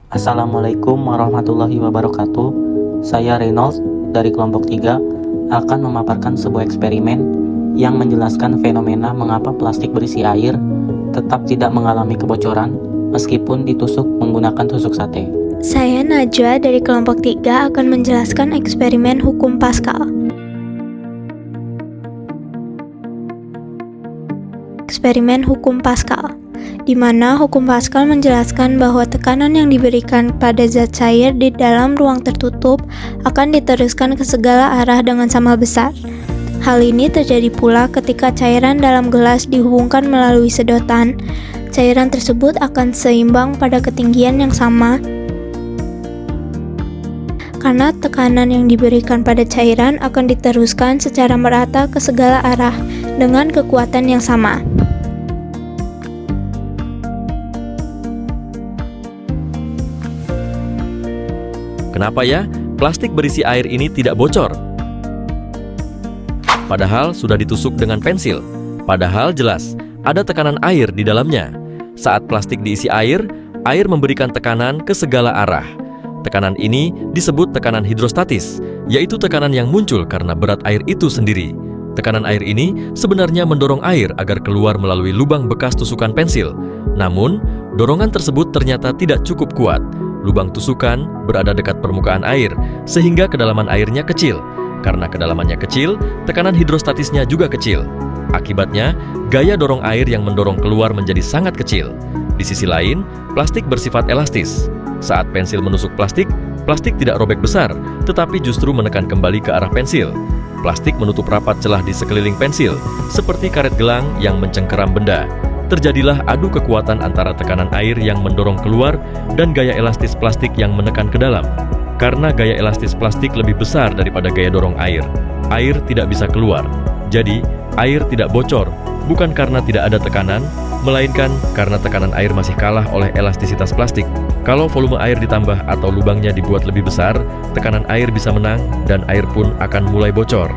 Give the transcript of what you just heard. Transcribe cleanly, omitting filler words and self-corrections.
Assalamualaikum warahmatullahi wabarakatuh. Saya Reynolds dari kelompok 3 akan memaparkan sebuah eksperimen yang menjelaskan fenomena mengapa plastik berisi air tetap tidak mengalami kebocoran meskipun ditusuk menggunakan tusuk sate. Saya Najwa dari kelompok 3 akan menjelaskan eksperimen hukum Pascal. Eksperimen hukum Pascal, di mana hukum Pascal menjelaskan bahwa tekanan yang diberikan pada zat cair di dalam ruang tertutup akan diteruskan ke segala arah dengan sama besar. Hal ini terjadi pula ketika cairan dalam gelas dihubungkan melalui sedotan. Cairan tersebut akan seimbang pada ketinggian yang sama karena tekanan yang diberikan pada cairan akan diteruskan secara merata ke segala arah dengan kekuatan yang sama. Kenapa ya plastik berisi air ini tidak bocor? Padahal sudah ditusuk dengan pensil. Padahal jelas ada tekanan air di dalamnya. Saat plastik diisi air, air memberikan tekanan ke segala arah. Tekanan ini disebut tekanan hidrostatis, yaitu tekanan yang muncul karena berat air itu sendiri. Tekanan air ini sebenarnya mendorong air agar keluar melalui lubang bekas tusukan pensil. Namun, dorongan tersebut ternyata tidak cukup kuat. Lubang tusukan berada dekat permukaan air, sehingga kedalaman airnya kecil. Karena kedalamannya kecil, tekanan hidrostatisnya juga kecil. Akibatnya, gaya dorong air yang mendorong keluar menjadi sangat kecil. Di sisi lain, plastik bersifat elastis. Saat pensil menusuk plastik, plastik tidak robek besar, tetapi justru menekan kembali ke arah pensil. Plastik menutup rapat celah di sekeliling pensil, seperti karet gelang yang mencengkeram benda. Terjadilah adu kekuatan antara tekanan air yang mendorong keluar dan gaya elastis plastik yang menekan ke dalam. Karena gaya elastis plastik lebih besar daripada gaya dorong air, air tidak bisa keluar. Jadi, air tidak bocor, bukan karena tidak ada tekanan, melainkan karena tekanan air masih kalah oleh elastisitas plastik. Kalau volume air ditambah atau lubangnya dibuat lebih besar, tekanan air bisa menang dan air pun akan mulai bocor.